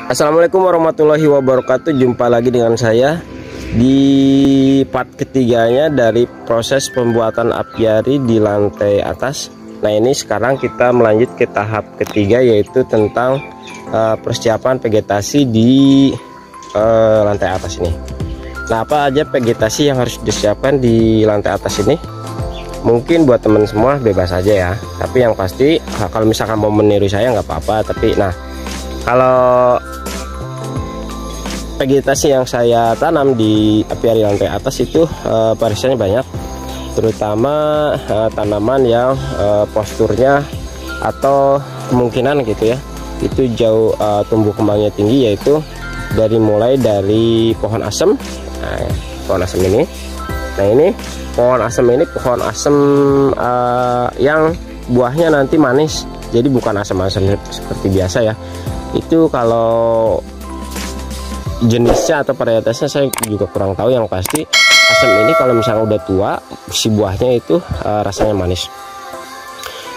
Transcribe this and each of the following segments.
Assalamualaikum warahmatullahi wabarakatuh. Jumpa lagi dengan saya di part ketiganya dari proses pembuatan apiari di lantai atas. Nah, ini sekarang kita melanjut ke tahap ketiga, yaitu tentang persiapan vegetasi di lantai atas ini. Nah, apa aja vegetasi yang harus disiapkan di lantai atas ini? Mungkin buat teman semua bebas aja ya, tapi yang pasti kalau misalkan mau meniru saya nggak apa-apa. Tapi nah, kalau vegetasi yang saya tanam di apiari lantai atas itu variasinya banyak, terutama tanaman yang posturnya atau kemungkinan gitu ya, itu jauh tumbuh kembangnya tinggi, yaitu mulai dari pohon asem. Nah, pohon asem ini, nah ini pohon asem ini pohon asem yang buahnya nanti manis, jadi bukan asam-asam seperti biasa ya. Itu kalau jenisnya atau varietasnya saya juga kurang tahu. Yang pasti asam ini kalau misalnya udah tua, si buahnya itu rasanya manis.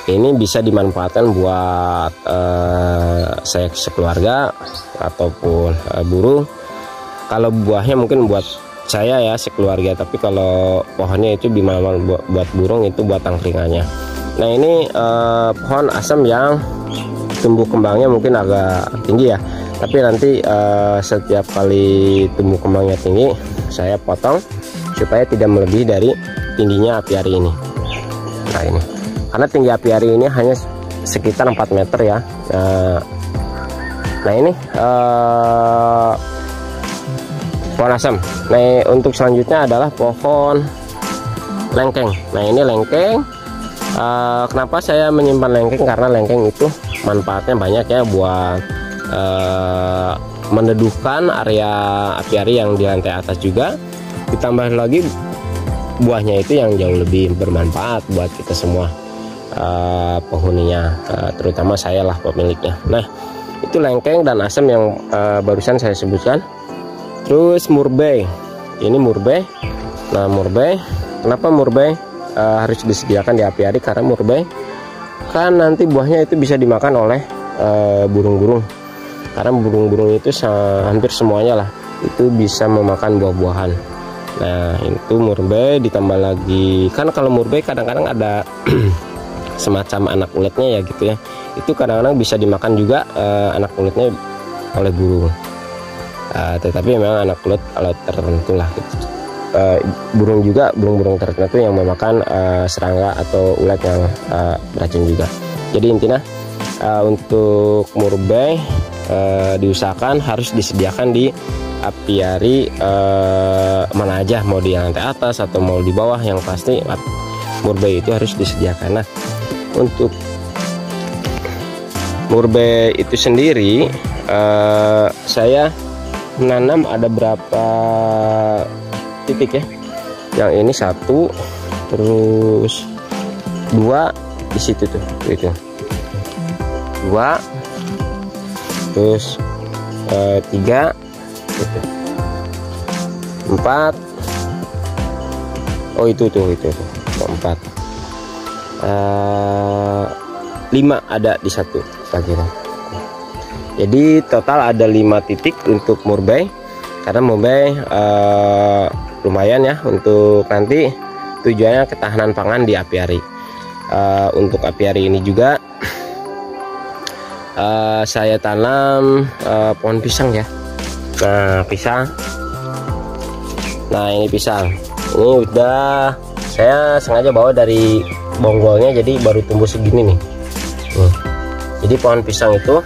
Ini bisa dimanfaatkan buat saya sekeluarga ataupun burung. Kalau buahnya mungkin buat saya ya sekeluarga, tapi kalau pohonnya itu buat burung, itu buat angkringannya. Nah, ini pohon asam yang tumbuh kembangnya mungkin agak tinggi ya, tapi nanti setiap kali tumbuh kembangnya tinggi saya potong supaya tidak melebihi dari tingginya apiari ini. Nah, ini karena tinggi apiari ini hanya sekitar 4 meter ya. Nah, ini pohon asam. Nah, untuk selanjutnya adalah pohon lengkeng. Nah, ini lengkeng. Kenapa saya menyimpan lengkeng? Karena lengkeng itu manfaatnya banyak ya, buat meneduhkan area apiari yang di lantai atas juga. Ditambah lagi buahnya itu yang jauh lebih bermanfaat buat kita semua penghuninya, terutama saya lah pemiliknya. Nah, itu lengkeng dan asam yang barusan saya sebutkan. Terus murbei, ini murbei. Nah, murbei, kenapa murbei harus disediakan di apiari? Karena murbei kan nanti buahnya itu bisa dimakan oleh burung-burung. Karena burung-burung itu hampir semuanya lah itu bisa memakan buah-buahan. Nah, itu murbei. Ditambah lagi, kan kalau murbei kadang-kadang ada semacam anak uletnya ya gitu ya, itu kadang-kadang bisa dimakan juga anak uletnya oleh burung. Tetapi memang anak ulet kalau tertentu lah gitu. Burung-burung tertentu yang memakan serangga atau ulet yang beracun juga. Jadi intinya untuk murbei diusahakan harus disediakan di apiari mana aja, mau di lantai atas atau mau di bawah, yang pasti murbei itu harus disediakan. Nah, untuk murbei itu sendiri saya menanam ada berapa titik ya. Yang ini 1, terus 2 di situ tuh, itu 2, terus 3, itu 4. Oh, itu 4, 5 ada di satu bagian. Jadi total ada 5 titik untuk murbei. Karena murbei lumayan ya untuk nanti tujuannya ketahanan pangan di apiari. Untuk apiari ini juga saya tanam pohon pisang ya. Nah, pisang. Nah, ini pisang. Ini udah saya sengaja bawa dari bonggolnya, jadi baru tumbuh segini nih. Jadi pohon pisang itu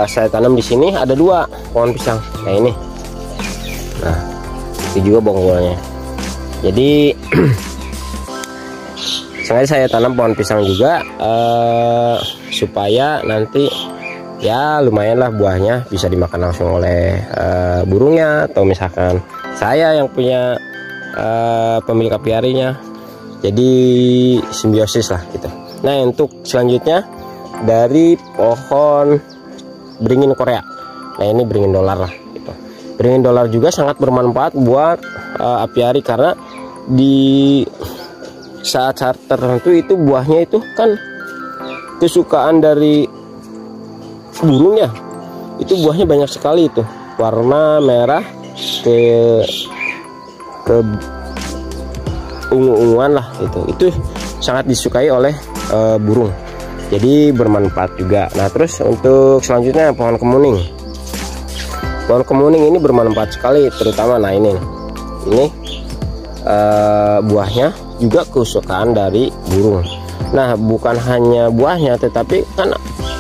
saya tanam di sini ada 2 pohon pisang. Nah, ini. Nah, itu juga bonggolnya. Jadi sengaja saya tanam pohon pisang juga supaya nanti ya lumayan lah buahnya bisa dimakan langsung oleh burungnya, atau misalkan saya yang punya pemilik apiarinya. Jadi simbiosis lah gitu. Nah, untuk selanjutnya dari pohon beringin Korea. Nah, ini beringin dolar lah gitu. Beringin dolar juga sangat bermanfaat buat apiari, karena di saat-saat tertentu itu buahnya itu kan kesukaan dari burung ya. itu buahnya banyak sekali, itu warna merah ke ungu-unguan lah, itu sangat disukai oleh burung, jadi bermanfaat juga. Nah terus untuk selanjutnya pohon kemuning. Pohon kemuning ini bermanfaat sekali, terutama nah ini buahnya juga kesukaan dari burung. Nah bukan hanya buahnya, tetapi kan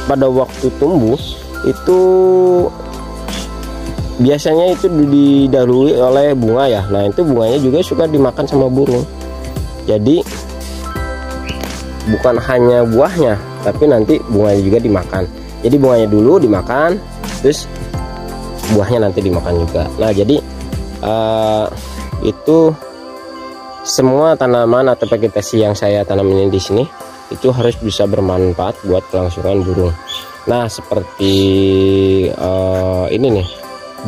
pada waktu tumbuh itu biasanya itu didahului oleh bunga ya. Nah itu bunganya juga suka dimakan sama burung. Jadi bukan hanya buahnya, tapi nanti bunganya juga dimakan. Jadi bunganya dulu dimakan, terus buahnya nanti dimakan juga. Nah jadi itu semua tanaman atau vegetasi yang saya tanam ini di sini itu harus bisa bermanfaat buat kelangsungan burung. Nah seperti ini nih,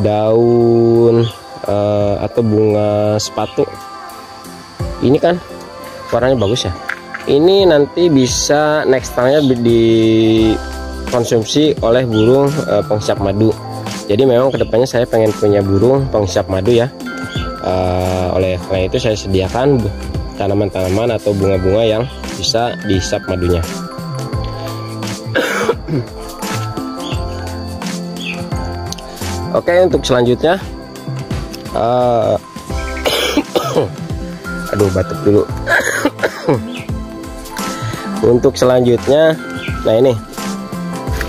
daun atau bunga sepatu ini kan warnanya bagus ya. Ini nanti bisa next time-nya dikonsumsi oleh burung penghisap madu. Jadi memang kedepannya saya pengen punya burung penghisap madu ya. Oleh karena itu saya sediakan tanaman-tanaman atau bunga-bunga yang bisa dihisap madunya. Oke, untuk selanjutnya aduh batuk dulu. Untuk selanjutnya, nah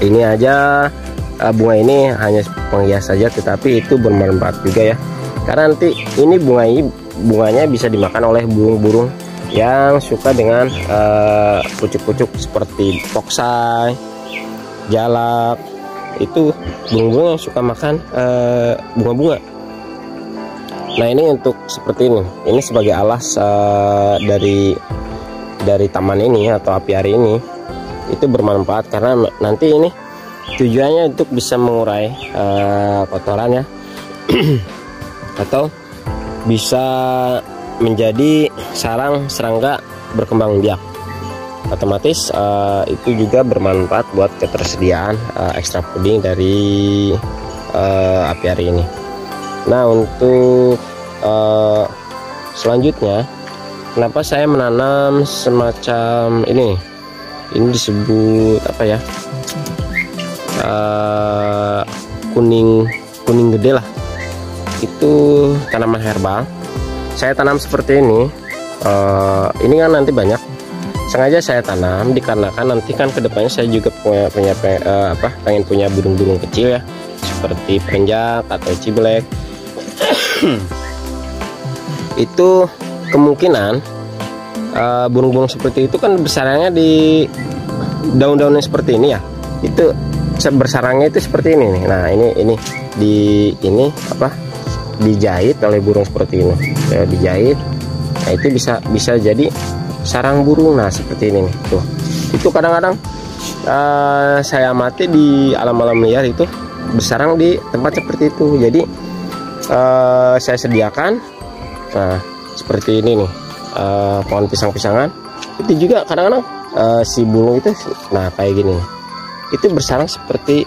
ini aja bunga ini hanya penghias saja, tetapi itu bermanfaat juga ya. Karena nanti ini bunganya bisa dimakan oleh burung-burung yang suka dengan pucuk-pucuk seperti foksai, jalak. Itu burung-burung yang suka makan bunga-bunga. Nah ini untuk seperti ini sebagai alas dari taman ini atau apiari ini, itu bermanfaat karena nanti ini tujuannya untuk bisa mengurai kotoran ya. Atau bisa menjadi sarang serangga berkembang biak. Otomatis itu juga bermanfaat buat ketersediaan ekstra puding dari apiari ini. Nah untuk selanjutnya, kenapa saya menanam semacam ini disebut apa ya, kuning gede lah, itu tanaman herbal. Saya tanam seperti ini kan nanti banyak. Sengaja saya tanam dikarenakan nanti kan kedepannya saya juga pengen punya burung-burung kecil ya, seperti perenjak atau ciblek. Itu kemungkinan burung-burung seperti itu kan bersarangnya di daun-daunnya seperti ini ya. Itu bersarangnya itu seperti ini nih. Nah ini dijahit oleh burung seperti ini ya, dijahit. Nah itu bisa jadi sarang burung. Nah seperti ini nih tuh. Itu kadang-kadang saya amati di alam-alam liar itu bersarang di tempat seperti itu. Jadi saya sediakan seperti ini nih, pohon pisang-pisangan. Itu juga kadang-kadang si burung itu kayak gini, itu bersarang seperti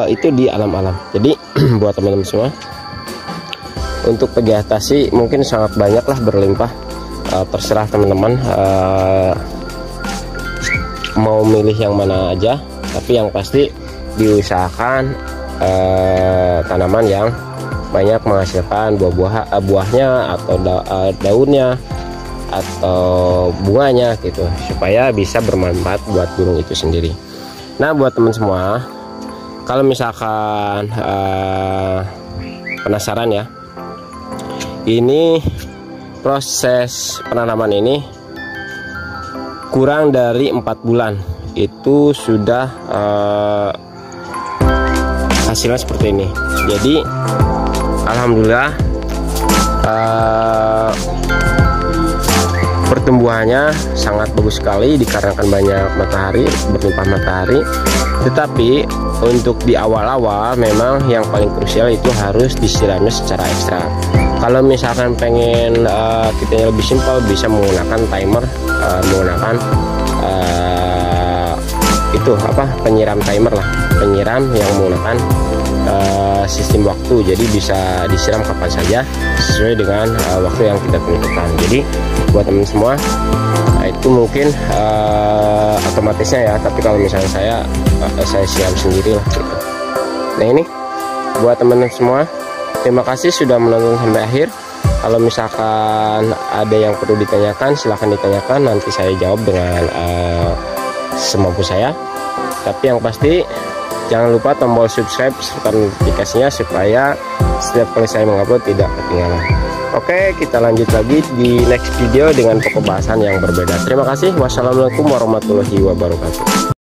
itu di alam-alam. Jadi buat teman-teman semua, untuk vegetasi mungkin sangat banyak lah, berlimpah. Terserah teman-teman mau milih yang mana aja, tapi yang pasti diusahakan tanaman yang banyak menghasilkan buahnya atau daunnya atau bunganya gitu, supaya bisa bermanfaat buat burung itu sendiri. Nah buat teman semua, kalau misalkan penasaran ya, ini proses penanaman ini kurang dari 4 bulan itu sudah hasilnya seperti ini. Jadi alhamdulillah pertumbuhannya sangat bagus sekali dikarenakan banyak matahari, berlimpah matahari. Tetapi untuk di awal-awal memang yang paling krusial itu harus disiramnya secara ekstra. Kalau misalkan pengen kita lebih simpel, bisa menggunakan timer, menggunakan itu penyiram timer lah, penyiram yang menggunakan sistem waktu, jadi bisa disiram kapan saja sesuai dengan waktu yang kita tentukan. Jadi buat teman semua, itu mungkin otomatisnya ya, tapi kalau misalnya saya siram sendiri lah gitu. Nah ini buat teman-teman semua, terima kasih sudah menonton sampai akhir. Kalau misalkan ada yang perlu ditanyakan, silahkan ditanyakan, nanti saya jawab dengan semampu saya. Tapi yang pasti jangan lupa tombol subscribe serta notifikasinya supaya setiap kali saya mengupload tidak ketinggalan. Oke, kita lanjut lagi di next video dengan pokok bahasan yang berbeda. Terima kasih. Wassalamualaikum warahmatullahi wabarakatuh.